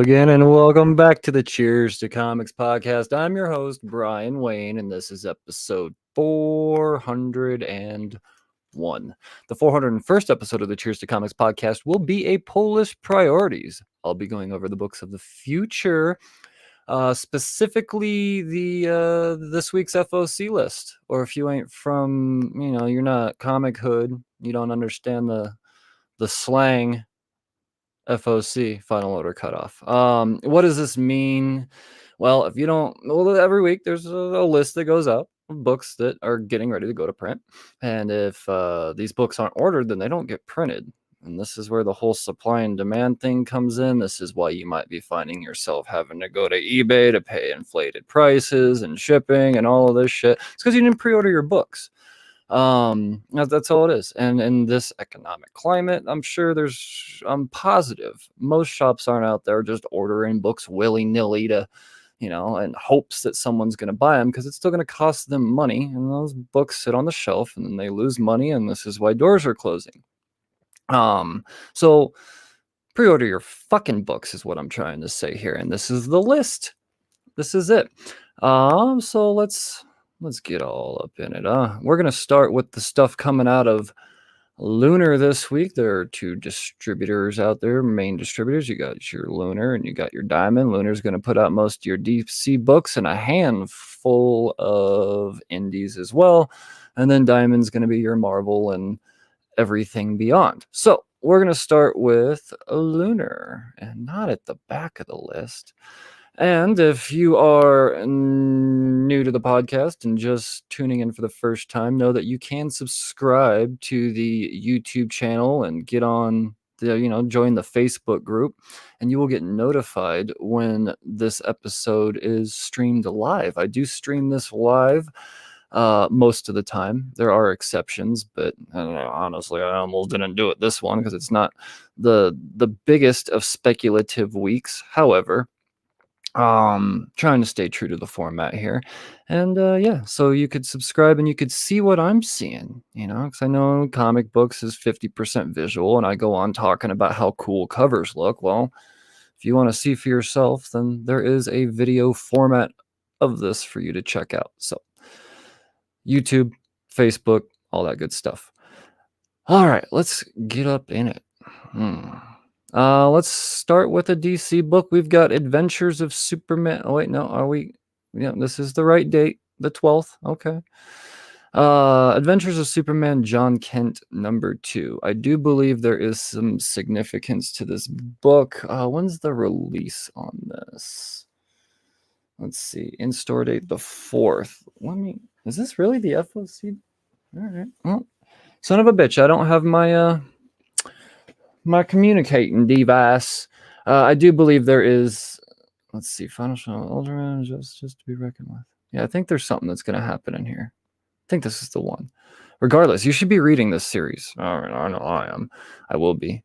again, and welcome back to the Cheers to Comics podcast. I'm your host, Brian Wayne, and this is episode 401. The 401st episode of the Cheers to Comics podcast will be a Polish priorities. I'll be going over the books of the future, specifically the this week's FOC list. Or if you ain't from, you're not comic hood, you don't understand the slang. FOC, Final Order Cutoff. What does this mean? Well, if you don't, every week there's a list that goes up of books that are getting ready to go to print. And if these books aren't ordered, then they don't get printed. And this is where the whole supply and demand thing comes in. This is why you might be finding yourself having to go to eBay to pay inflated prices and shipping and all of this shit. It's because you didn't pre-order your books. That's all it is. And in this economic climate, I'm positive most shops aren't out there just ordering books willy-nilly to, in hopes that someone's going to buy them, because it's still going to cost them money, and those books sit on the shelf and then they lose money, and this is why doors are closing. So pre-order your fucking books is what I'm trying to say here, and this is the list. This is it. So let's get all up in it. We're going to start with the stuff coming out of Lunar this week. There are two distributors out there, main distributors. You got your Lunar and you got your Diamond. Lunar's going to put out most of your DC books and a handful of indies as well. And then Diamond's going to be your Marvel and everything beyond. So we're going to start with Lunar, and not at the back of the list. And if you are new to the podcast and just tuning in for the first time, know that you can subscribe to the YouTube channel and get on join the Facebook group, and you will get notified when this episode is streamed live. I do stream this live most of the time. There are exceptions, but I don't know, honestly, I almost didn't do it this one because it's not the biggest of speculative weeks. However, trying to stay true to the format here, and so you could subscribe and you could see what I'm seeing, because I know comic books is 50% visual, and I go on talking about how cool covers look. Well, if you want to see for yourself, then there is a video format of this for you to check out. So YouTube, Facebook, all that good stuff. All right, let's get up in it. Let's start with a DC book. We've got Adventures of Superman. Oh, wait, no, are we? Yeah, this is the right date, the 12th. Okay. Adventures of Superman, John Kent, #2. I do believe there is some significance to this book. When's the release on this? Let's see. In-store date, the 4th. Is this really the FOC? All right. Well, son of a bitch, I don't have my my communicating device. I do believe there is. Let's see. Final Show, Ultraman, just to be reckoned with. Yeah, I think there's something that's going to happen in here. I think this is the one. Regardless, you should be reading this series. All right, I know I am. I will be.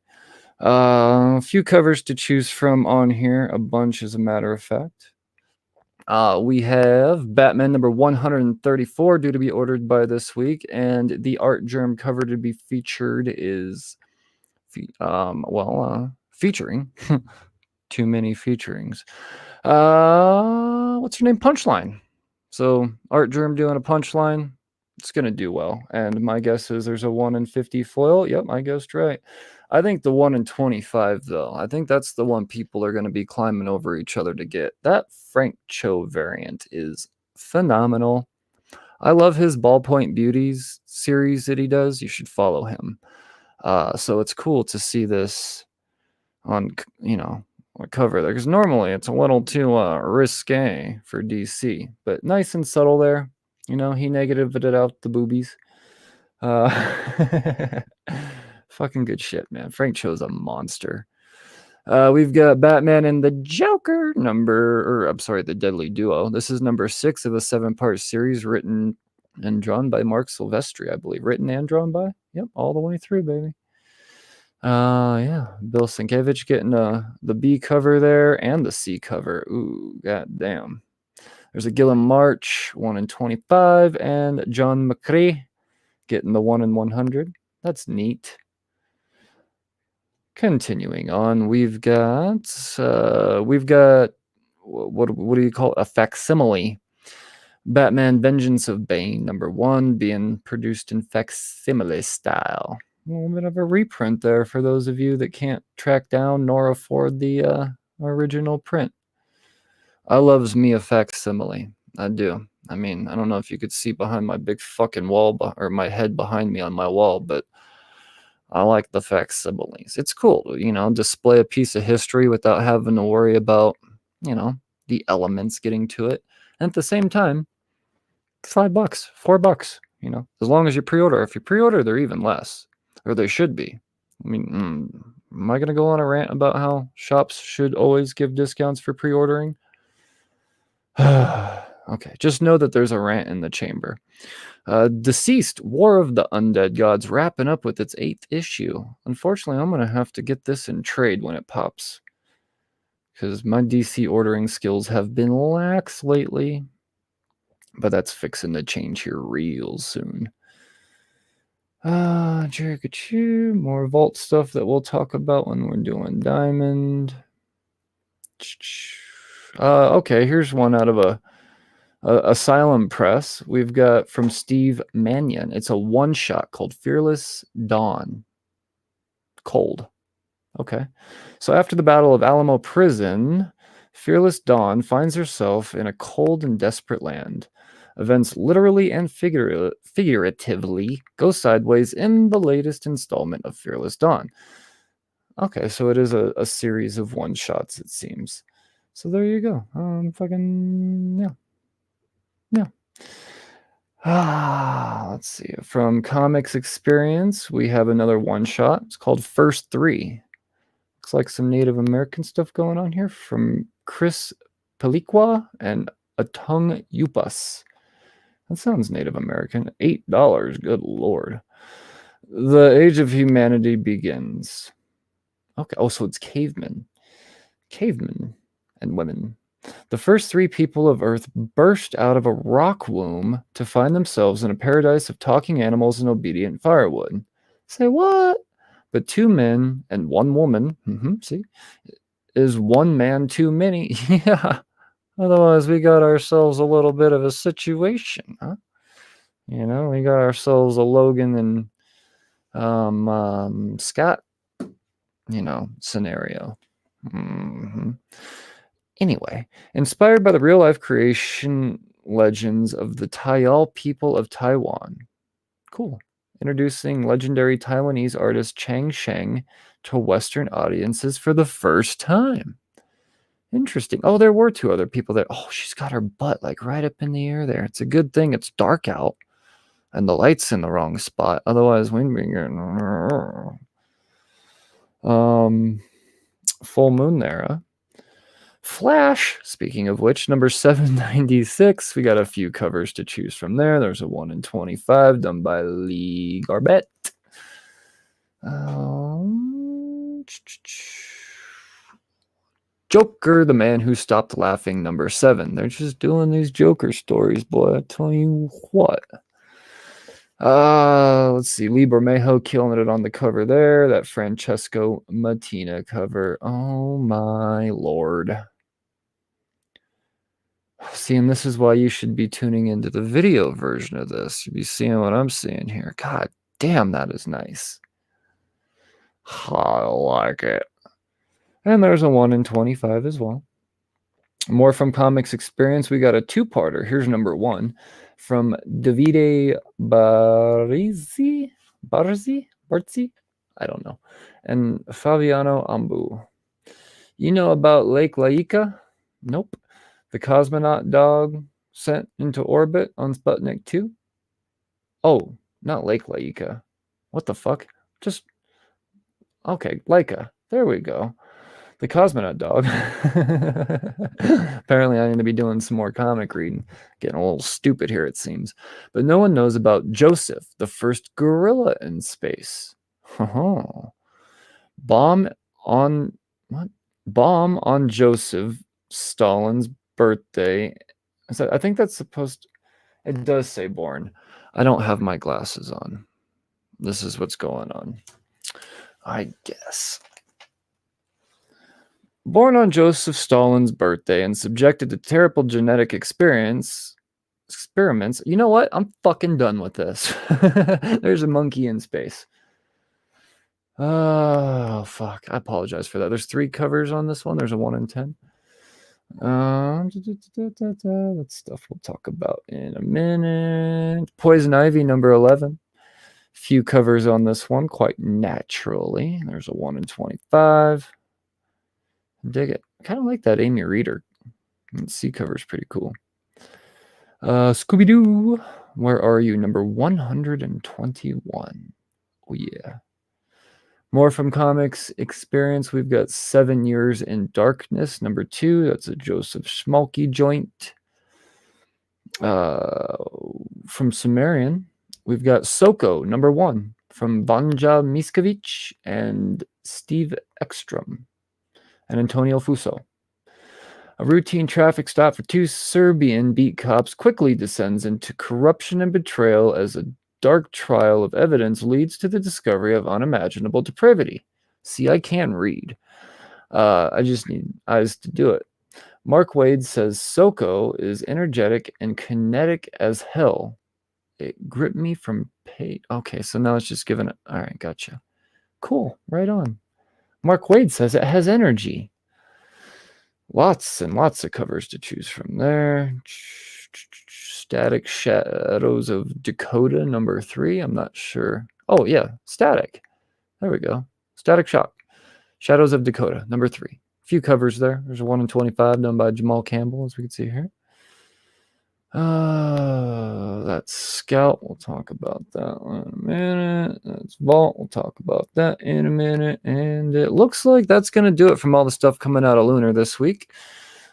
A few covers to choose from on here. A bunch, as a matter of fact. We have Batman number 134 due to be ordered by this week, and the art germ cover to be featured is featuring too many featurings. What's her name? Punchline. So art germ doing a Punchline, it's gonna do well. And my guess is there's a 1 in 50 foil. Yep, I guessed right. I think the 1 in 25 though. I think that's the one people are gonna be climbing over each other to get. That Frank Cho variant is phenomenal. I love his Ballpoint Beauties series that he does. You should follow him. So it's cool to see this on, a cover there, because normally it's a little too risque for DC, but nice and subtle there. He negatived it out the boobies. Fucking good shit, man. Frank Cho's a monster. We've got Batman and the Joker the Deadly Duo. This is number 6 of a 7-part series written and drawn by Mark Silvestri, I believe. Written and drawn by? Yep, all the way through, baby. Bill Sienkiewicz getting the B cover there and the C cover. Ooh, goddamn. There's a Gilliam March, 1 in 25, and John McCrea getting the 1 in 100. That's neat. Continuing on, we've got what do you call it? A facsimile. Batman Vengeance of Bane, #1, being produced in facsimile style. A little bit of a reprint there for those of you that can't track down nor afford the original print. I loves me a facsimile. I do. I mean, I don't know if you could see behind my big fucking wall, or my head behind me on my wall, but I like the facsimiles. It's cool, display a piece of history without having to worry about, the elements getting to it. And at the same time, $5, $4, as long as you pre-order. If you pre-order, they're even less, or they should be. I mean, am I going to go on a rant about how shops should always give discounts for pre-ordering? Okay, just know that there's a rant in the chamber. Deceased, War of the Undead Gods, wrapping up with its 8th issue. Unfortunately, I'm going to have to get this in trade when it pops, because my DC ordering skills have been lax lately, but that's fixing to change here real soon. Jericho, more vault stuff that we'll talk about when we're doing Diamond. Okay, here's one out of a Asylum Press. We've got from Steve Mannion. It's a one-shot called Fearless Dawn. Cold. Okay. So after the Battle of Alamo Prison, Fearless Dawn finds herself in a cold and desperate land. Events literally and figuratively go sideways in the latest installment of Fearless Dawn. Okay, so it is a series of one-shots, it seems. So there you go. Yeah. Let's see. From Comics Experience, we have another one-shot. It's called First Three. Looks like some Native American stuff going on here from Chris Peliqua and Atung Yupas. That sounds Native American. $8. Good lord. The Age of Humanity begins. Okay. Oh, so it's cavemen. Cavemen and women. The first 3 people of Earth burst out of a rock womb to find themselves in a paradise of talking animals and obedient firewood. Say what? But 2 men and 1 woman, see, is 1 man too many. Yeah. Otherwise, we got ourselves a little bit of a situation, huh? We got ourselves a Logan and Scott, scenario. Anyway, inspired by the real-life creation legends of the Tayal people of Taiwan. Cool. Introducing legendary Taiwanese artist Chang Sheng to Western audiences for the first time. Interesting. Oh, there were 2 other people there. Oh, she's got her butt like right up in the air there. It's a good thing it's dark out and the light's in the wrong spot. Otherwise, we'd be getting full moon there, huh? Flash, speaking of which, number 796. We got a few covers to choose from there. There's a 1 in 25 done by Lee Garbett. Joker, the Man Who Stopped Laughing, number 7. They're just doing these Joker stories, boy. I tell you what. Let's see. Lee Bermejo killing it on the cover there. That Francesco Mattina cover. Oh my lord. See, and this is why you should be tuning into the video version of this. You'll be seeing what I'm seeing here. God damn, that is nice. I like it. And there's a 1 in 25 as well. More from Comics Experience. We got a 2-parter. Here's number 1 from Davide Barzi? I don't know. And Fabiano Ambu. You know about Lake Laika? Nope. The cosmonaut dog sent into orbit on Sputnik 2? Oh, not Lake Laika. What the fuck? Just, okay, Laika. There we go. The cosmonaut dog. Apparently, I need to be doing some more comic reading. Getting a little stupid here, it seems. But no one knows about Joseph, the first gorilla in space. Bomb on Joseph Stalin's birthday. So I think that's supposed to, it does say born. I don't have my glasses on. This is what's going on, I guess. Born on Joseph Stalin's birthday and subjected to terrible genetic experiments. You know what? I'm fucking done with this. There's a monkey in space. Oh, fuck. I apologize for that. There's 3 covers on this one. There's a 1 in 10. That's stuff we'll talk about in a minute. Poison Ivy, number 11. Few covers on this one, quite naturally. There's a 1 in 25. Dig it. I kind of like that Amy Reader. C cover's pretty cool. Scooby-Doo, where are you? Number 121. Oh, yeah. More from Comics Experience. We've got 7 Years in Darkness, number 2. That's a Joseph Schmalke joint. From Sumerian, we've got Soko, number 1, from Vanja Miskovic and Steve Ekstrom and Antonio Fuso. A routine traffic stop for 2 Serbian beat cops quickly descends into corruption and betrayal as a dark trial of evidence leads to the discovery of unimaginable depravity. See, I can read. I just need eyes to do it. Mark Wade says Soko is energetic and kinetic as hell. It gripped me from pain. Okay, so now it's just giving it. All right, gotcha. Cool, right on. Mark Wade says it has energy. Lots and lots of covers to choose from there. Static Shadows of Dakota, number 3. I'm not sure. Oh, yeah, Static. There we go. Static Shock. Shadows of Dakota, number 3. A few covers there. There's a 1 in 25 done by Jamal Campbell, as we can see here. That's Scout. We'll talk about that in a minute. That's Vault. We'll talk about that in a minute. And it looks like that's going to do it from all the stuff coming out of Lunar this week.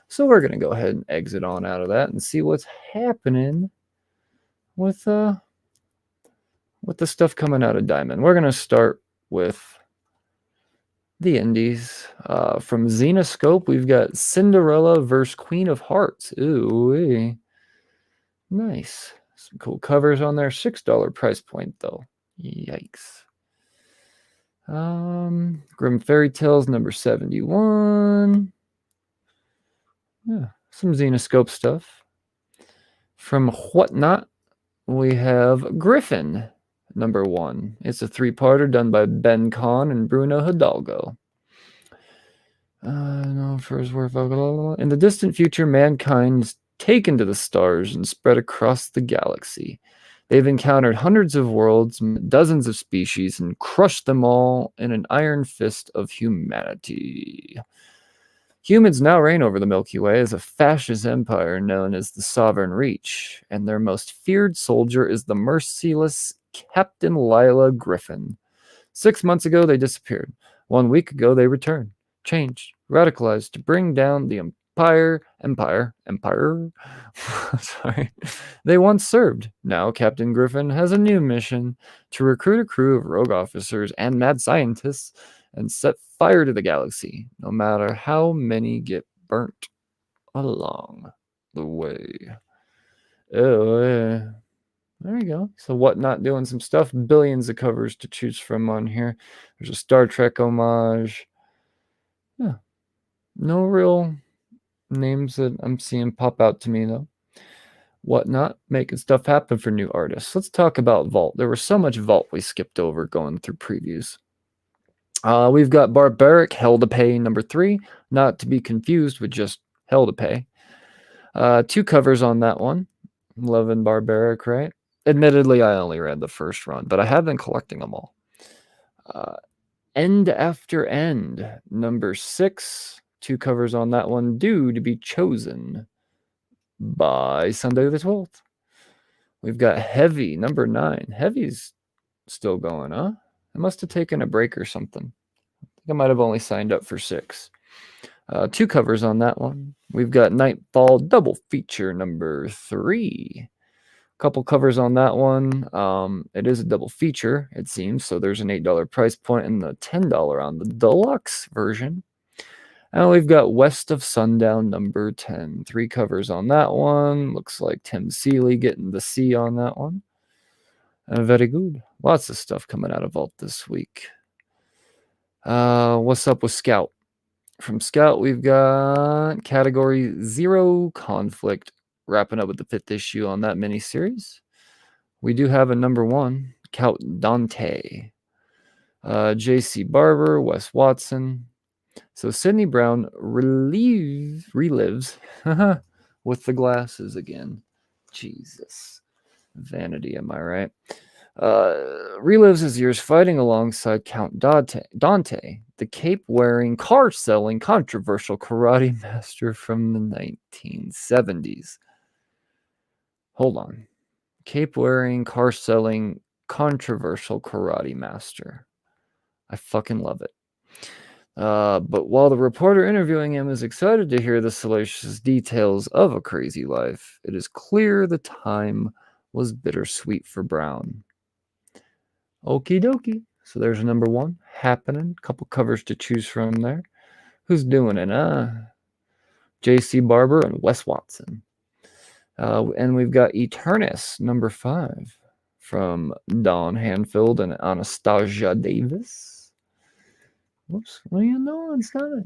So we're going to go ahead and exit on out of that and see what's happening with the stuff coming out of Diamond. We're going to start with the indies. From Xenoscope, we've got Cinderella vs. Queen of Hearts. Ooh, nice. Some cool covers on there. $6 price point, though. Yikes. Grim Fairy Tales, number 71. Yeah, some Xenoscope stuff. From Whatnot, we have Griffin, number 1. It's a 3-parter done by Ben Kahn and Bruno Hidalgo. In the distant future, mankind's taken to the stars and spread across the galaxy. They've encountered hundreds of worlds, dozens of species, and crushed them all in an iron fist of humanity. Humans now reign over the Milky Way as a fascist empire known as the Sovereign Reach, and their most feared soldier is the merciless Captain Lila Griffin. 6 months ago, they disappeared. 1 week ago, they returned, changed, radicalized to bring down the empire. Sorry. They once served. Now Captain Griffin has a new mission to recruit a crew of rogue officers and mad scientists and set fire to the galaxy, no matter how many get burnt along the way. Oh, yeah. There you go. So Whatnot doing some stuff. Billions of covers to choose from on here. There's a Star Trek homage. Yeah. No real names that I'm seeing pop out to me, though. Whatnot, making stuff happen for new artists. Let's talk about Vault. There was so much Vault we skipped over going through previews. We've got Barbaric, Hell to Pay, number 3. Not to be confused with just Hell to Pay. 2 covers on that one. Loving Barbaric, right? Admittedly, I only read the first run, but I have been collecting them all. End After End, number 6. 2 covers on that one, due to be chosen by Sunday the 12th. We've got Heavy, number 9. Heavy's still going, huh? I must have taken a break or something. I think I might have only signed up for 6. 2 covers on that one. We've got Nightfall double feature number 3. Couple covers on that one. It is a double feature, it seems, so there's an $8 price point and the $10 on the deluxe version. And we've got West of Sundown number 10. 3 covers on that one. Looks like Tim Seeley getting the C on that one. Very good. Lots of stuff coming out of Vault this week. What's up with Scout? From Scout, we've got Category 0 Conflict, wrapping up with the 5th issue on that miniseries. We do have a number 1, Count Dante. J.C. Barber, Wes Watson. So Sidney Brown relives with the glasses again. Jesus. Vanity, am I right? Relives his years fighting alongside Count Dante, the cape-wearing, car-selling, controversial karate master from the 1970s. Hold on. Cape-wearing, car-selling, controversial karate master. I fucking love it. But while the reporter interviewing him is excited to hear the salacious details of a crazy life, it is clear the time was bittersweet for Brown. Okie dokie. So there's a number 1 happening. Couple covers to choose from there. Who's doing it? J.C. Barber and Wes Watson. And we've got Eternus, number 5, from Don Hanfield and Anastasia Davis. Whoops, what are you doing, Scott?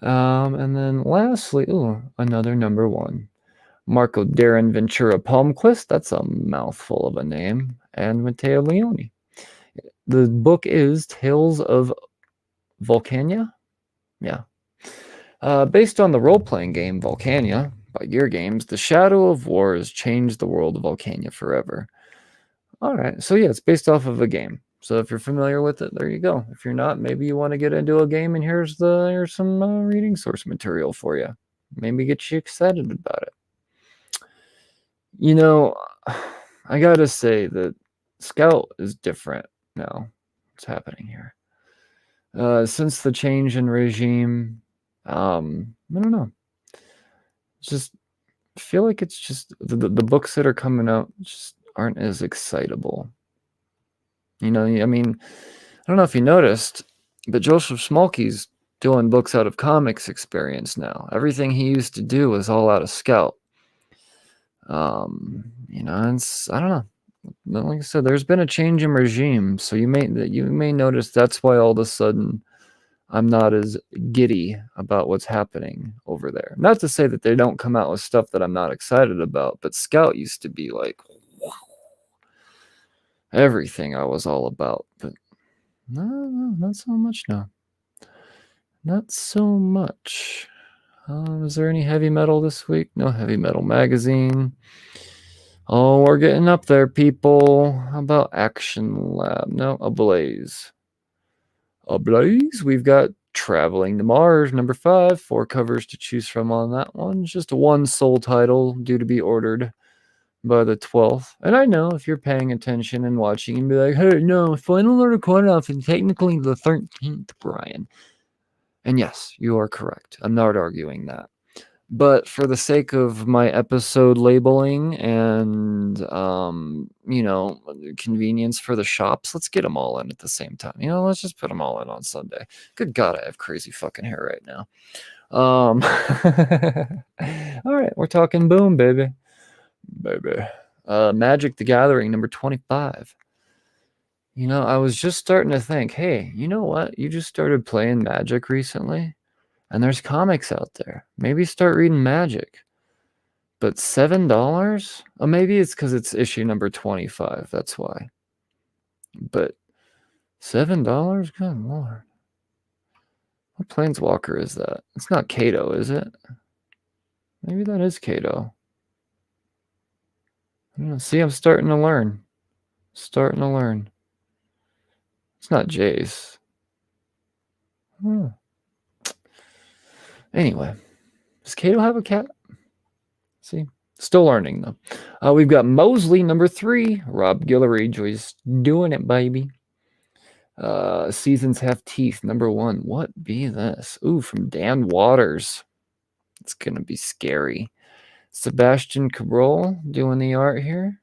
And then lastly, another number 1. Marco Darren Ventura Palmquist, that's a mouthful of a name, and Matteo Leone. The book is Tales of Volcania? Yeah. Based on the role-playing game Volcania by Gear Games, the Shadow of War has changed the world of Volcania forever. All right, so yeah, it's based off of a game. So if you're familiar with it, there you go. If you're not, maybe you want to get into a game, and here's some reading source material for you. Maybe get you excited about it. You know, I gotta say that Scout is different now. What's happening here? Since the change in regime, I don't know. Just feel like it's just the books that are coming out just aren't as excitable. You know, I mean, I don't know if you noticed, but Joseph Smolky's doing books out of comics experience now. Everything he used to do was all out of Scout. You know, it's, I don't know. Like I said, there's been a change in regime, so you may notice that's why all of a sudden I'm not as giddy about what's happening over there. Not to say that they don't come out with stuff that I'm not excited about, but Scout used to be like, wow, everything I was all about. But no, not so much now. Not so much. Is there any heavy metal this week? No heavy metal magazine. Oh, we're getting up there, people. How about Action Lab? No, Ablaze. Ablaze. We've got Traveling to Mars, number 5. 4 covers to choose from on that one. It's just a one sole title due to be ordered by the 12th. And I know if you're paying attention and watching and be like, hey, no, Final Order Cutoff is technically the 13th, Brian. And yes, you are correct. I'm not arguing that. But for the sake of my episode labeling and, you know, convenience for the shops, let's get them all in at the same time. You know, let's just put them all in on Sunday. Good God, I have crazy fucking hair right now. All right, we're talking boom, baby. Magic the Gathering, number 25. You know, I was just starting to think, hey, you know what? You just started playing Magic recently? And there's comics out there. Maybe start reading Magic. But $7? Oh, maybe it's because it's issue number 25. That's why. But $7? Good Lord. What Planeswalker is that? It's not Kato, is it? Maybe that is Kato. I don't know. See, I'm starting to learn. It's not Jace. Anyway, does Kato have a cat? See, still learning though. We've got Mosley, number 3. Rob Guillory, just doing it, baby. Seasons Have Teeth, number 1. What be this? Ooh, from Dan Waters. It's gonna be scary. Sebastian Cabrol doing the art here.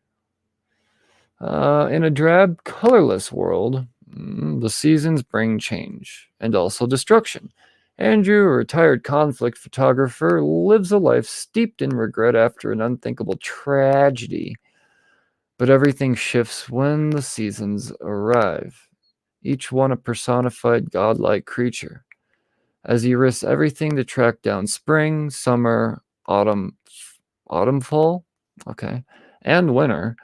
In a drab, colorless world, the seasons bring change and also destruction. Andrew, a retired conflict photographer, lives a life steeped in regret after an unthinkable tragedy. But everything shifts when the seasons arrive, each one a personified godlike creature. as he risks everything to track down spring, summer, autumn, fall, okay, and winter.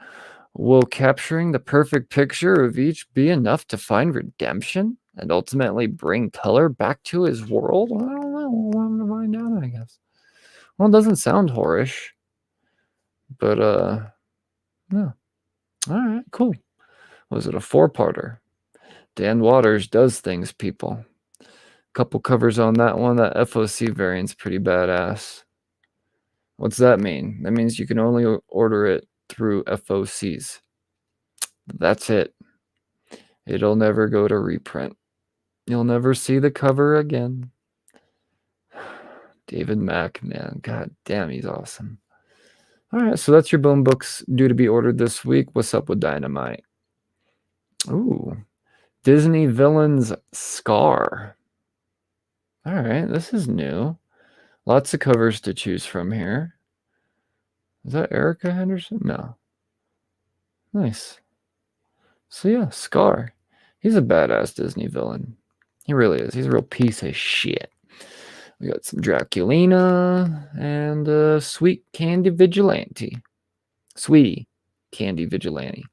Will capturing the perfect picture of each be enough to find redemption and ultimately bring color back to his world? I don't know. We'll have to find out, I guess. Well, it doesn't sound horish, but no. All right, cool. Was it a 4-parter? Dan Waters does things, people. Couple covers on that one. That FOC variant's pretty badass. What's that mean? That means you can only order it through FOCs. That's it. It'll never go to reprint. You'll never see the cover again. David Mack, man. God damn, he's awesome. All right, so that's your Boom books due to be ordered this week. What's up with Dynamite? Ooh. Disney Villains Scar. All right, this is new. Lots of covers to choose from here. Is that Erica Henderson? No. Nice. So yeah, Scar. He's a badass Disney villain. He really is. He's a real piece of shit. We got some Draculina and Sweet Candy Vigilante. Sweetie Candy Vigilante.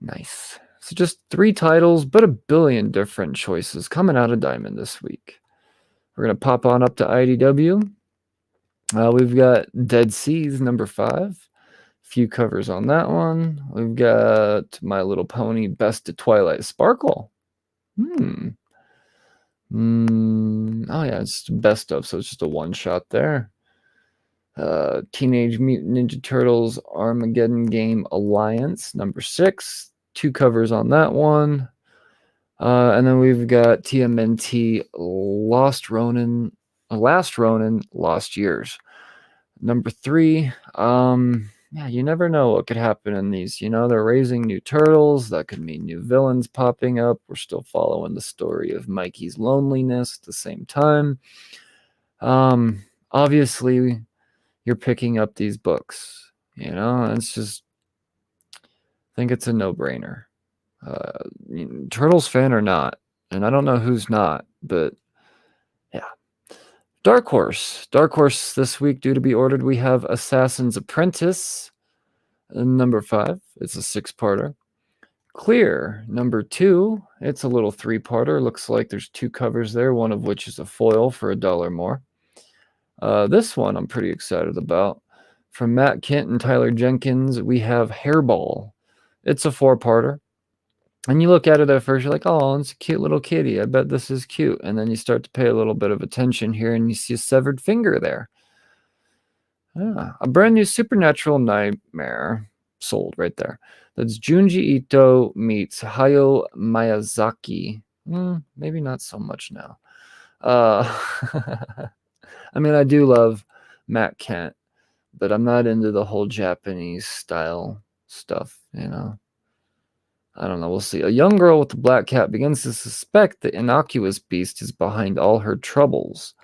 Nice. So just 3 titles, but a billion different choices coming out of Diamond this week. We're going to pop on up to IDW. We've got Dead Seas #5. Few covers on that one. We've got My Little Pony Best of Twilight Sparkle. Oh yeah, it's best of, so it's just a one-shot there. Teenage Mutant Ninja Turtles Armageddon Game Alliance #6. 2 covers on that one. And then we've got TMNT Last Ronin, Lost Years. #3. Yeah, you never know what could happen in these. You know, they're raising new turtles. That could mean new villains popping up. We're still following the story of Mikey's loneliness at the same time. Obviously, you're picking up these books. You know, it's just, I think it's a no-brainer. Turtles fan or not, and I don't know who's not, but yeah. Dark Horse this week due to be ordered. We have Assassin's Apprentice #5. It's a 6-parter. Clear #2. It's a little 3-parter. Looks like there's 2 covers there, one of which is a foil for $1 more. This one I'm pretty excited about. From Matt Kent and Tyler Jenkins, we have Hairball. It's a 4-parter. And you look at it at first, you're like, oh, it's a cute little kitty. I bet this is cute. And then you start to pay a little bit of attention here, and you see a severed finger there. Yeah, a brand new supernatural nightmare sold right there. That's Junji Ito meets Hayao Miyazaki. Maybe not so much now. I mean, I do love Matt Kent, but I'm not into the whole Japanese style stuff, you know. I don't know. We'll see. A young girl with a black cat begins to suspect the innocuous beast is behind all her troubles.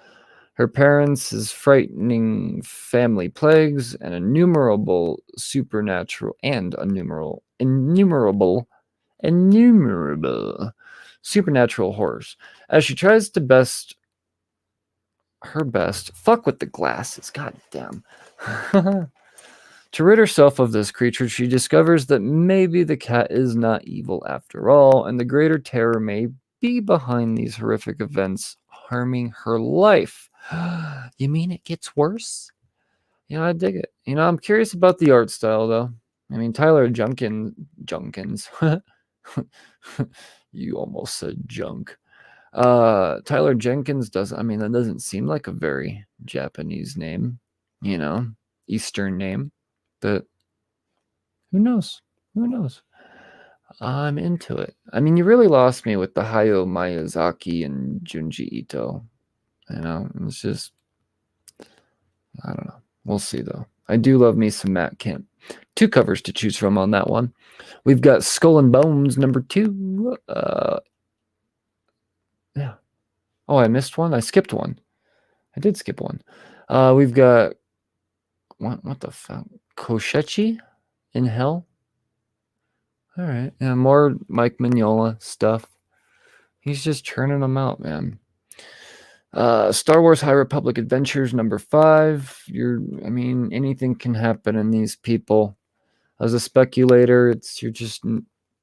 Her parents' frightening family plagues and innumerable supernatural and innumerable supernatural horrors. As she tries to her best, fuck with the glasses, god damn. To rid herself of this creature, she discovers that maybe the cat is not evil after all, and the greater terror may be behind these horrific events, harming her life. You mean it gets worse? You know, I dig it. You know, I'm curious about the art style, though. I mean, Tyler Junkins. You almost said junk. Tyler Jenkins does. I mean, that doesn't seem like a very Japanese name, you know, Eastern name. But who knows? Who knows? I'm into it. I mean, you really lost me with the Hayao Miyazaki and Junji Ito. You know, it's just, I don't know. We'll see, though. I do love me some Matt Kent. 2 covers to choose from on that one. We've got Skull and Bones #2. Yeah. Oh, I missed one? I skipped one. I did skip one. We've got, what the fuck? Koshechi in Hell? All right. Yeah, more Mike Mignola stuff. He's just churning them out, man. Star Wars High Republic Adventures number 5. Anything can happen in these people. As a speculator, you're just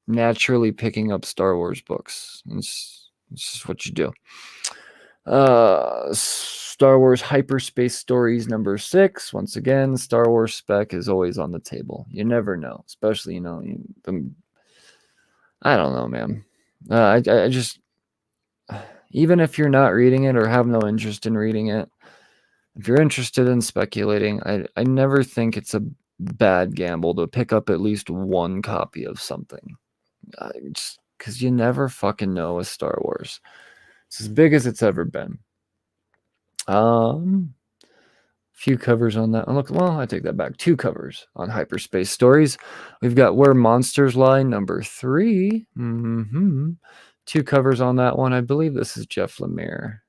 naturally picking up Star Wars books. It's just what you do. Star Wars Hyperspace Stories number 6. Once again, Star Wars spec is always on the table. You never know, especially I don't know, man. I just, even if you're not reading it or have no interest in reading it, if you're interested in speculating, I never think it's a bad gamble to pick up at least one copy of something. Just because you never fucking know with Star Wars. It's as big as it's ever been. Few covers on that. I take that back. 2 covers on Hyperspace Stories. We've got Where Monsters Lie, number 3. 2 covers on that one. I believe this is Jeff Lemire.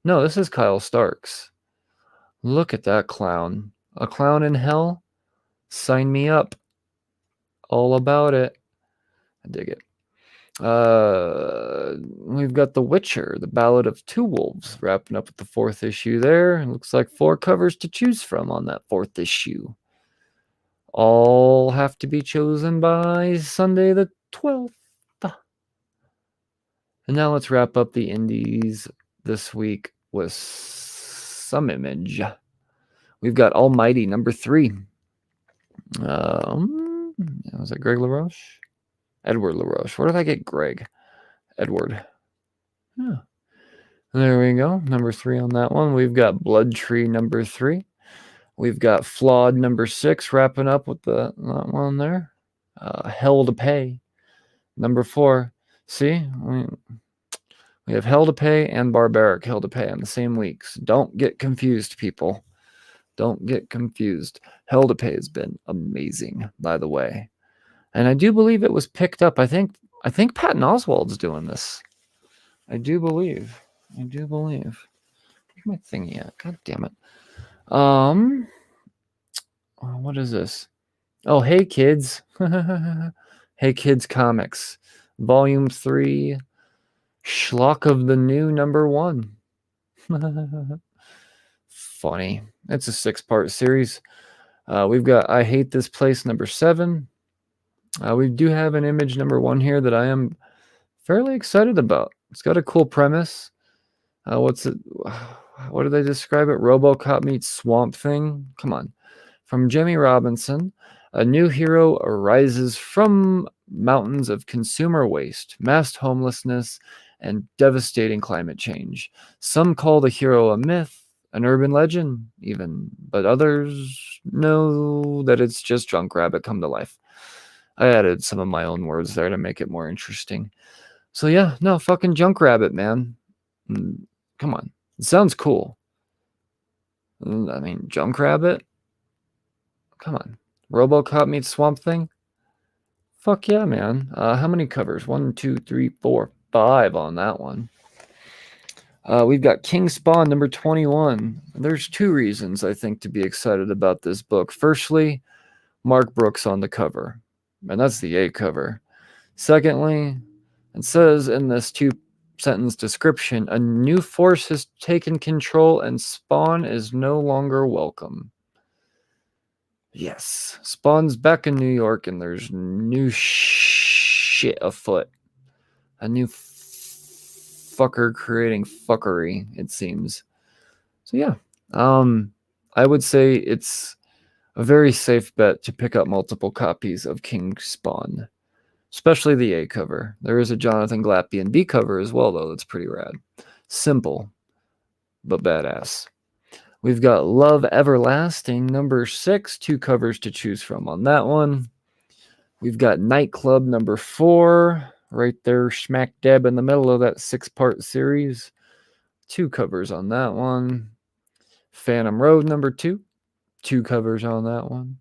No, this is Kyle Starks. Look at that clown. A clown in hell? Sign me up. All about it. I dig it. We've got The Witcher, The Ballad of Two Wolves, wrapping up with the 4th issue there. It looks like 4 covers to choose from on that 4th issue. All have to be chosen by Sunday the 12th. And now let's wrap up the indies this week with some Image. We've got Almighty number 3. Was that Greg LaRoche? Edward LaRoche. Where did I get Greg? Edward. Yeah. There we go. Number 3 on that one. We've got Blood Tree number 3. We've got Flawed number 6 wrapping up with that one there. Hell to Pay number 4. See? We have Hell to Pay and Barbaric Hell to Pay on the same weeks. Don't get confused, people. Don't get confused. Hell to Pay has been amazing, by the way. And I do believe it was picked up. I think Patton Oswalt's doing this. I do believe. Where's my thingy at? God damn it. What is this? Oh, Hey Kids. Hey Kids Comics. Volume 3. Schlock of the New number 1. Funny. It's a 6-part series. We've got I Hate This Place number 7. We do have an Image number 1 here that I am fairly excited about. It's got a cool premise. What do they describe it? RoboCop meets Swamp Thing? Come on. From Jimmy Robinson, a new hero arises from mountains of consumer waste, mass homelessness, and devastating climate change. Some call the hero a myth, an urban legend even, but others know that it's just Junkrabbit come to life. I added some of my own words there to make it more interesting. So yeah, no, fucking Junkrabbit, man. Come on. It sounds cool. I mean, Junkrabbit? Come on. RoboCop meets Swamp Thing? Fuck yeah, man. How many covers? 1, 2, 3, 4, 5 on that one. We've got King Spawn number 21. There's 2 reasons I think to be excited about this book. Firstly, Mark Brooks on the cover. And that's the A cover. Secondly, it says in this 2-sentence description, a new force has taken control and Spawn is no longer welcome. Yes, Spawn's back in New York and there's new shit afoot. A new fucker creating fuckery, it seems. So yeah, I would say it's a very safe bet to pick up multiple copies of King Spawn, especially the A cover. There is a Jonathan Glapian B cover as well, though. That's pretty rad. Simple, but badass. We've got Love Everlasting number 6, 2 covers to choose from on that one. We've got Nightclub number 4, right there, smack dab in the middle of that 6-part series. 2 covers on that one. Phantom Road number 2, 2 covers on that one.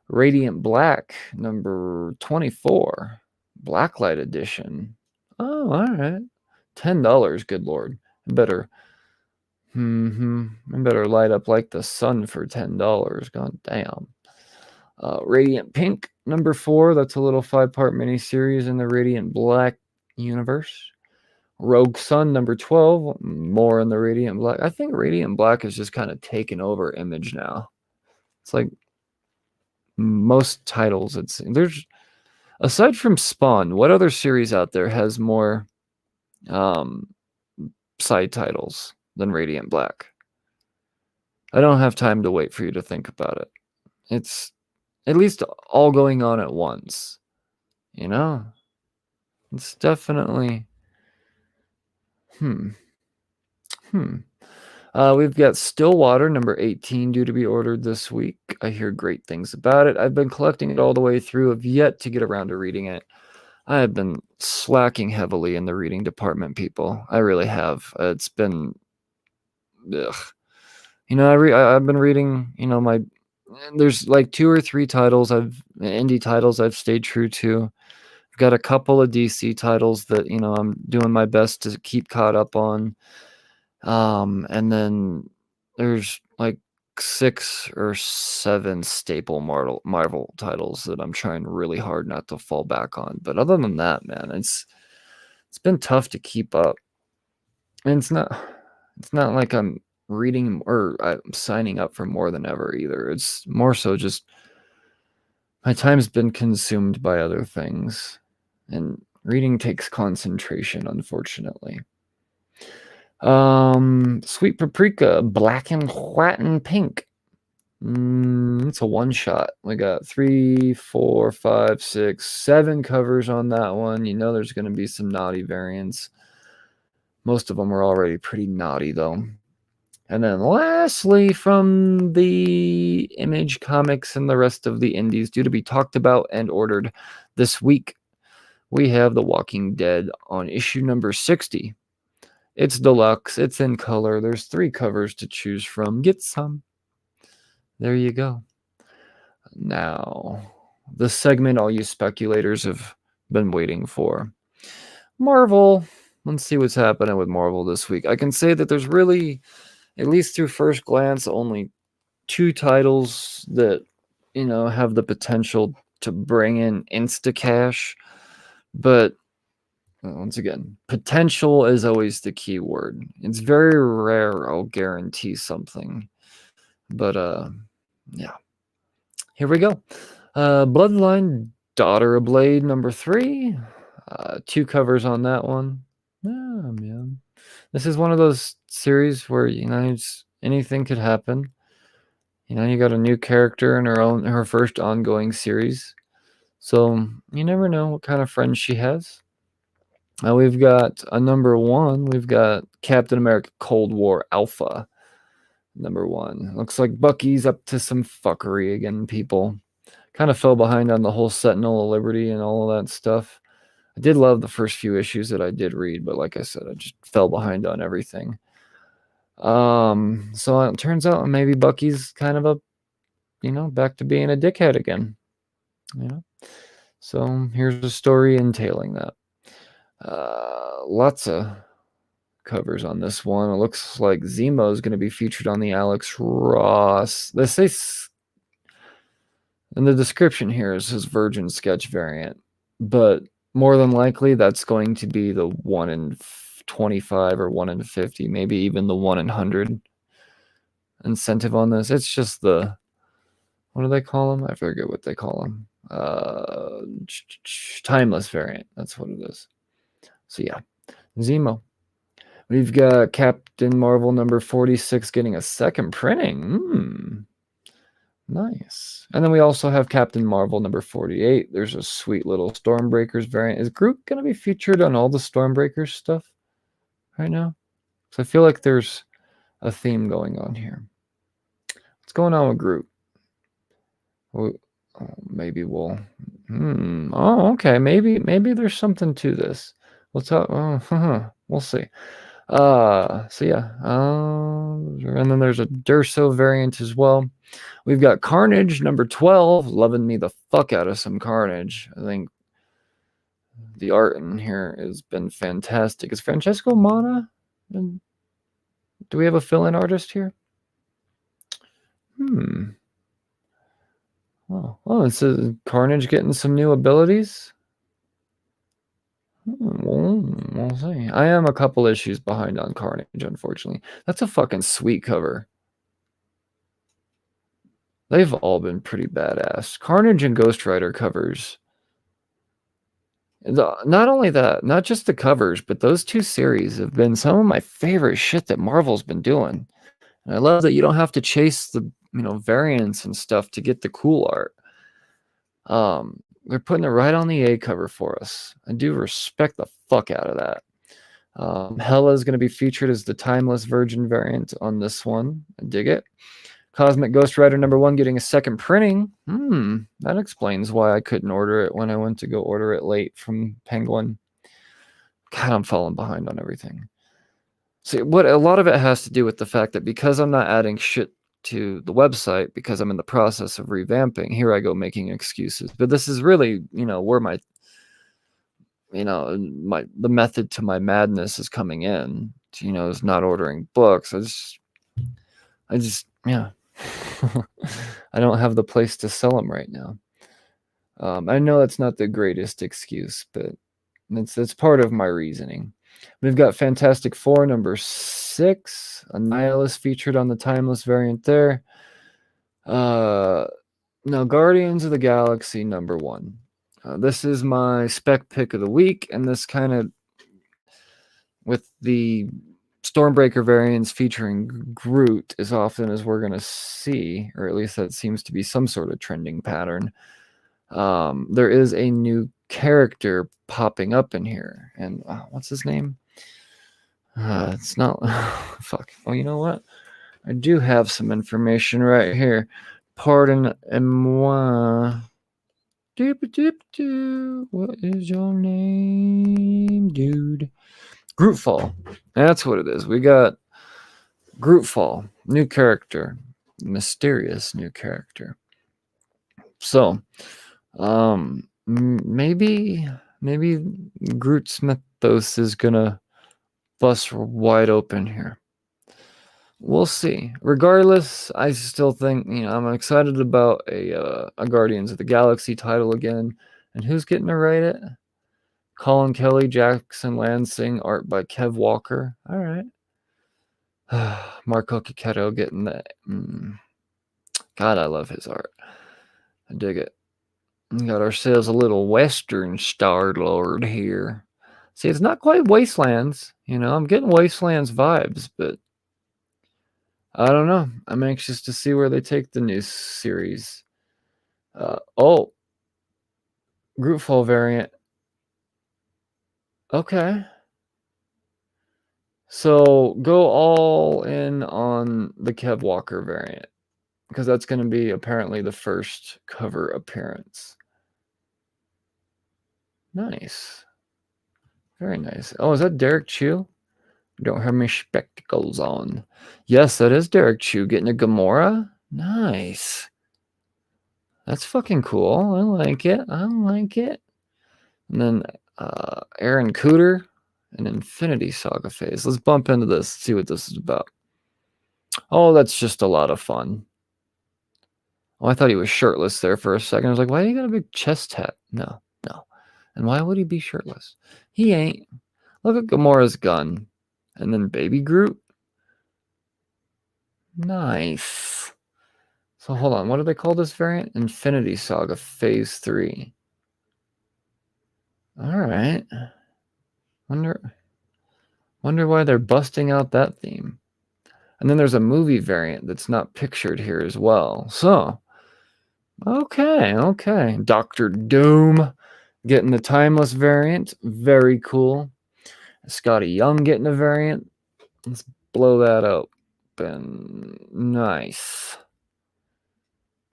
Radiant Black number 24, Blacklight edition. Oh, all right. $10, good lord. Better light up like the sun for $10. God damn. Radiant Pink number 4. That's a little 5-part miniseries in the Radiant Black universe. Rogue Sun number 12, more in the Radiant Black. I think Radiant Black is just kind of taken over Image now. It's like most titles. There's aside from Spawn, what other series out there has more side titles than Radiant Black? I don't have time to wait for you to think about it. It's at least all going on at once. You know? It's definitely we've got Stillwater, number 18, due to be ordered this week. I hear great things about it. I've been collecting it all the way through. I've yet to get around to reading it. I have been slacking heavily in the reading department, people. I really have. It's been... Ugh. You know, I've been reading, you know, there's like 2 or 3 titles indie titles I've stayed true to. I've got a couple of DC titles that, you know, I'm doing my best to keep caught up on. And then there's like 6 or 7 staple Marvel titles that I'm trying really hard not to fall back on. But other than that, man, it's been tough to keep up. And it's not like I'm reading or I'm signing up for more than ever either. It's more so just my time's been consumed by other things, and reading takes concentration, unfortunately. Sweet Paprika, Black and White and Pink. It's a one shot. We got 3, 4, 5, 6, 7 covers on that one. You know there's going to be some naughty variants. Most of them are already pretty naughty, though. And then lastly, from the Image Comics and the rest of the indies, due to be talked about and ordered this week, we have The Walking Dead on issue number 60. It's deluxe. It's in color. There's 3 covers to choose from. Get some. There you go. Now, the segment all you speculators have been waiting for. Marvel. Let's see what's happening with Marvel this week. I can say that there's really, at least through first glance, only 2 titles that, you know, have the potential to bring in insta-cash. But once again, potential is always the key word. It's very rare I'll guarantee something. But, yeah. Here we go. Bloodline, Daughter of Blade, number 3. 2 covers on that one. Oh, man. This is one of those series where, you know, anything could happen. You know, you got a new character in her first ongoing series. So you never know what kind of friends she has. We've got a number 1. We've got Captain America Cold War Alpha, number 1. Looks like Bucky's up to some fuckery again, people. Kind of fell behind on the whole Sentinel of Liberty and all of that stuff. I did love the first few issues that I did read, but like I said, I just fell behind on everything. So it turns out maybe Bucky's kind of a, you know, back to being a dickhead again. You know? So here's a story entailing that. Lots of covers on this one. It looks like Zemo is going to be featured on the Alex Ross. They say in the description here is his Virgin sketch variant, but more than likely that's going to be the 1 in 25 or 1 in 50, maybe even the 1 in 100 incentive on this. It's just the, what do they call them? I forget what they call them. Timeless variant. That's what it is. So yeah, Zemo. We've got Captain Marvel number 46 getting a second printing. Nice. And then we also have Captain Marvel number 48. There's a sweet little Stormbreakers variant. Is Groot going to be featured on all the Stormbreakers stuff right now? So I feel like there's a theme going on here. What's going on with Groot? Maybe we'll... Oh, okay. Maybe there's something to this. We'll talk... we'll see. So yeah. And then there's a Durso variant as well. We've got Carnage number 12. Loving me the fuck out of some Carnage. I think the art in here has been fantastic. Is Francesco Mana? Do we have a fill-in artist here? Oh, it says Carnage getting some new abilities. we'll see. I am a couple issues behind on Carnage, unfortunately. That's a fucking sweet cover. They've all been pretty badass. Carnage and Ghost Rider covers. Not only that, not just the covers, but those two series have been some of my favorite shit that Marvel's been doing. And I love that you don't have to chase the variants and stuff to get the cool art. They're putting it right on the A cover for us. I do respect the fuck out of that. Hela is going to be featured as the Timeless Virgin variant on this one. I dig it. Cosmic Ghost Rider #1 getting a second printing. That explains why I couldn't order it when I went to go order it late from Penguin. God, I'm falling behind on everything. See, what a lot of it has to do with the fact that because I'm not adding shit to the website, because I'm in the process of revamping, here I go making excuses. But this is really, where my the method to my madness is coming in. Is not ordering books. I just yeah. I don't have the place to sell them right now. I know that's not the greatest excuse, but it's part of my reasoning. We've got Fantastic Four #6, Annihilus featured on the Timeless variant there. Now Guardians of the Galaxy #1. This is my spec pick of the week, and this kind of, with the Stormbreaker variants featuring Groot as often as we're going to see, or at least that seems to be some sort of trending pattern. There is a new character popping up in here, and what's his name? It's not fuck. Oh, you know what? I do have some information right here. Pardon-moi. What is your name, dude? Grootfall. That's what it is. We got Grootfall, new character, mysterious new character. So, maybe Groot's mythos is gonna bust wide open here. We'll see. Regardless, I still think I'm excited about a Guardians of the Galaxy title again. And who's getting to write it? Colin Kelly, Jackson Lansing, art by Kev Walker. All right. Marco Cicchetto getting that. God, I love his art. I dig it. We got ourselves a little Western Star-Lord here. See, it's not quite Wastelands. I'm getting Wastelands vibes, but I don't know. I'm anxious to see where they take the new series. Grootfall variant. Okay. So go all in on the Kev Walker variant, because that's going to be apparently the first cover appearance. Nice. Very nice. Oh, is that Derek Chew? I don't have my spectacles on. Yes, that is Derek Chew getting a Gamora. Nice. That's fucking cool. I like it. And then Aaron Cooter, an Infinity Saga phase. Let's bump into this, see what this is about. Oh, that's just a lot of fun. Oh, I thought he was shirtless there for a second. I was like, why do you got a big chest tat? No. And why would he be shirtless? He ain't. Look at Gamora's gun. And then Baby Groot. Nice. So hold on. What do they call this variant? Infinity Saga Phase 3. All right. Wonder why they're busting out that theme. And then there's a movie variant that's not pictured here as well. So, okay. Dr. Doom getting the Timeless variant. Very cool. Scotty Young getting a variant. Let's blow that open. Nice.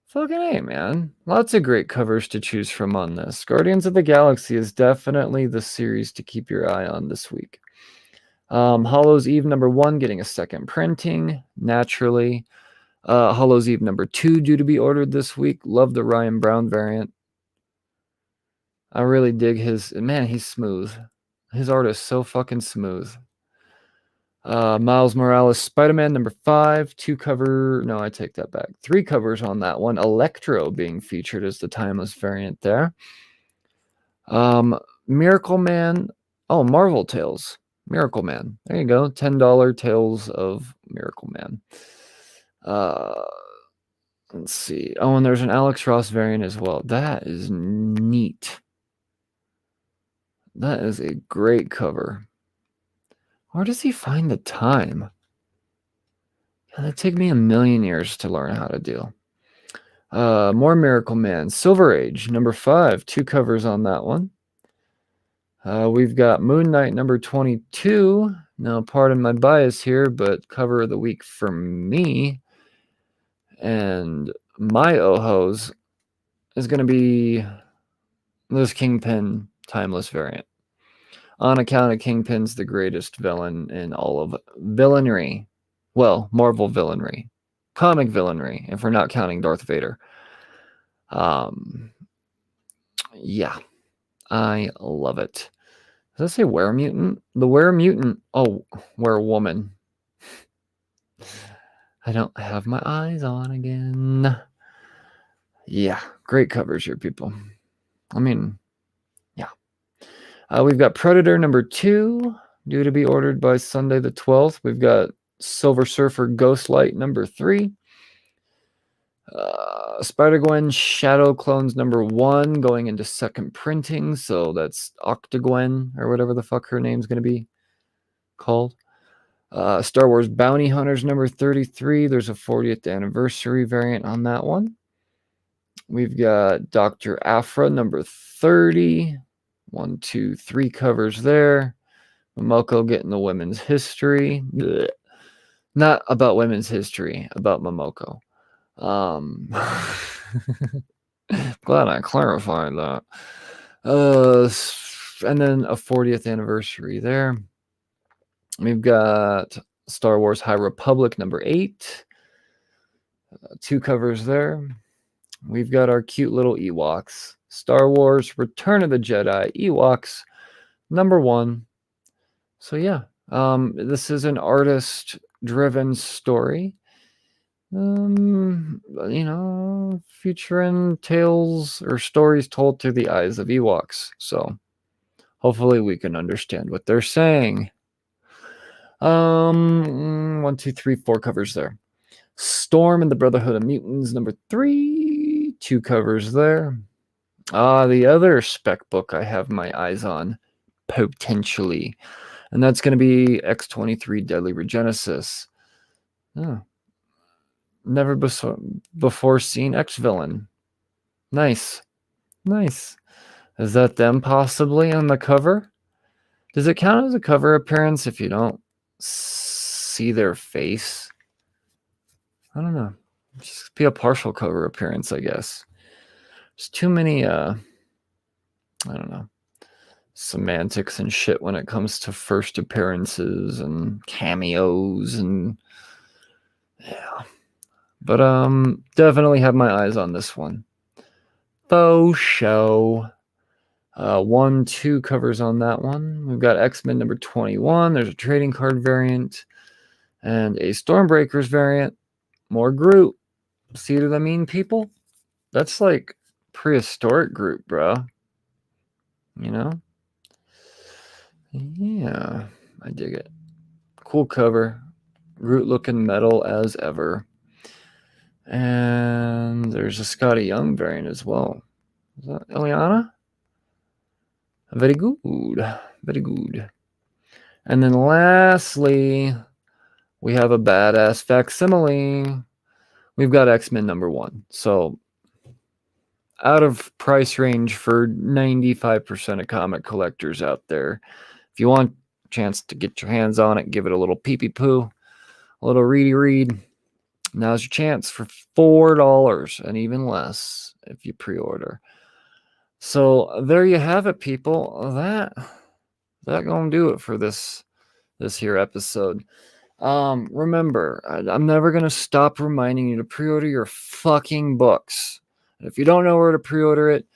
Fucking A, man. Lots of great covers to choose from on this. Guardians of the Galaxy is definitely the series to keep your eye on this week. Hallows Eve #1 getting a second printing, naturally. Hallows Eve #2 due to be ordered this week. Love the Ryan Brown variant. I really dig his... Man, he's smooth. His art is so fucking smooth. Miles Morales Spider-Man #5, 2 cover... No, I take that back. 3 covers on that one. Electro being featured as the Timeless variant there. Miracle Man Oh, Marvel Tales. Miracle Man. There you go. $10 Tales of Miracle Man. Let's see. Oh, and there's an Alex Ross variant as well. That is neat. That is a great cover. Where does he find the time? It'd take me a million years to learn how to do. More Miracle Man. Silver Age, number 5. 2 covers on that one. We've got Moon Knight, number 22. Now, pardon my bias here, but cover of the week for me and my Ohos is going to be this Kingpin Timeless variant. On account of Kingpin's the greatest villain in all of villainry. Well, Marvel villainry. Comic villainry, if we're not counting Darth Vader. Yeah. I love it. Does that say Were-Mutant? The Were-Mutant. Oh, Were-Woman. I don't have my eyes on again. Yeah, great covers here, people. I mean, yeah. We've got Predator number 2, due to be ordered by Sunday the 12th. We've got Silver Surfer Ghostlight number 3. Spider-Gwen Shadow Clones number 1 going into second printing. So that's Octagwen or whatever the fuck her name's going to be called. Star Wars Bounty Hunters number 33. There's a 40th anniversary variant on that one. We've got Dr. Aphra number 30. 1, 2, 3 covers there. Momoko getting the women's history. Blech. Not about women's history, about Momoko. Glad I clarified that. And then a 40th anniversary there. We've got Star Wars High Republic number 8. 2 covers there. We've got our cute little Ewoks. Star Wars Return of the Jedi Ewoks number 1. So yeah, this is an artist-driven story. Featuring tales or stories told through the eyes of Ewoks. So hopefully we can understand what they're saying. 1, 2, 3, 4 covers there. Storm and the Brotherhood of Mutants number 3. 2 covers there. The other spec book I have my eyes on, potentially. And that's going to be X-23 Deadly Regenesis. Oh. Never before seen X-Villain. Nice. Is that them possibly on the cover? Does it count as a cover appearance if you don't see their face? I don't know. Just be a partial cover appearance, I guess. There's too many, I don't know, semantics and shit when it comes to first appearances and cameos and yeah. But definitely have my eyes on this one. Faux show. 1, 2 covers on that one. We've got X-Men number 21. There's a trading card variant and a Stormbreakers variant. More Groot. See what I mean, people? That's like prehistoric Groot, bro. You know? Yeah, I dig it. Cool cover. Groot looking metal as ever. And there's a Scotty Young variant as well. Is that Eliana? Very good. Very good. And then lastly, we have a badass facsimile. We've got X-Men number 1. So out of price range for 95% of comic collectors out there. If you want a chance to get your hands on it, give it a little pee-pee-poo, a little read. Now's your chance for $4 and even less if you pre-order. So there you have it, people. That gonna do it for this here episode. Remember, I'm never gonna stop reminding you to pre-order your fucking books. And if you don't know where to pre-order it,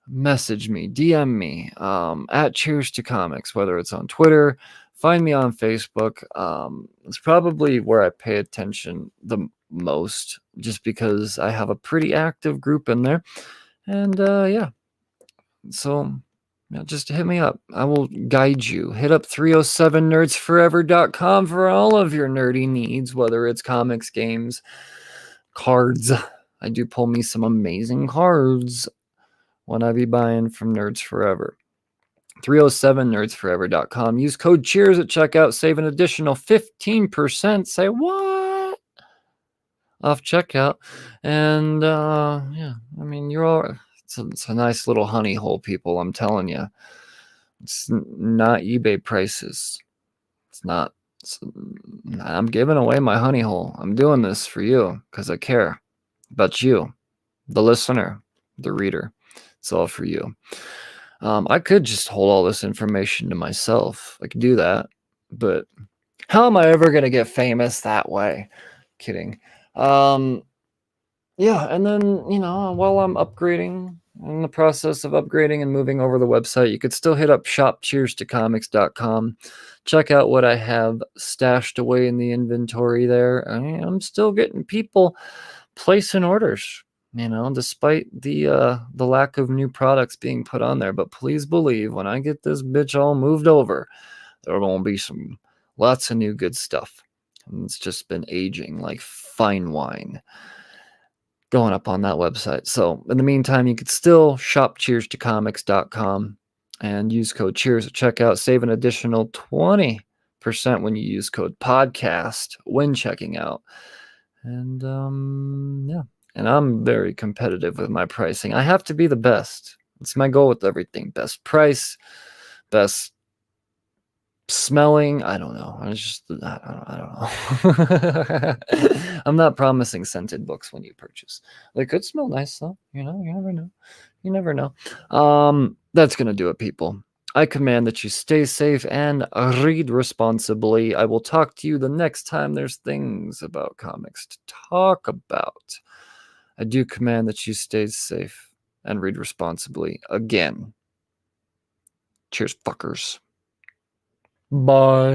message me, DM me at Cheers to Comics, whether it's on Twitter, find me on Facebook. It's probably where I pay attention the most, just because I have a pretty active group in there. And yeah, so just hit me up. I will guide you. Hit up 307nerdsforever.com for all of your nerdy needs, whether it's comics, games, cards. I do pull me some amazing cards when I be buying from Nerds Forever. 307nerdsforever.com. Use code CHEERS at checkout. Save an additional 15%. Say what? Off checkout. And yeah, I mean, you're all... It's a nice little honey hole, people. I'm telling you. It's not eBay prices. It's not. I'm giving away my honey hole. I'm doing this for you because I care about you, the listener, the reader. It's all for you. I could just hold all this information to myself. I could do that. But how am I ever going to get famous that way? Kidding. Yeah, and then, while I'm upgrading, in the process of upgrading and moving over the website, you could still hit up shopcheerstocomics.com. Check out what I have stashed away in the inventory there. I'm still getting people placing orders, despite the lack of new products being put on there. But please believe, when I get this bitch all moved over, there will be lots of new good stuff. And it's just been aging like fine wine, going up on that website. So in the meantime, you could still shop cheerstocomics.com and use code CHEERS at checkout. Save an additional 20% when you use code podcast when checking out. And yeah, and I'm very competitive with my pricing. I have to be the best. It's my goal with everything. Best price, best smelling. I don't know. I don't know. I'm not promising scented books when you purchase. They could smell nice though. You never know. You never know. That's gonna do it, people. I command that you stay safe and read responsibly. I will talk to you the next time there's things about comics to talk about. I do command that you stay safe and read responsibly. Again. Cheers, fuckers. Bye.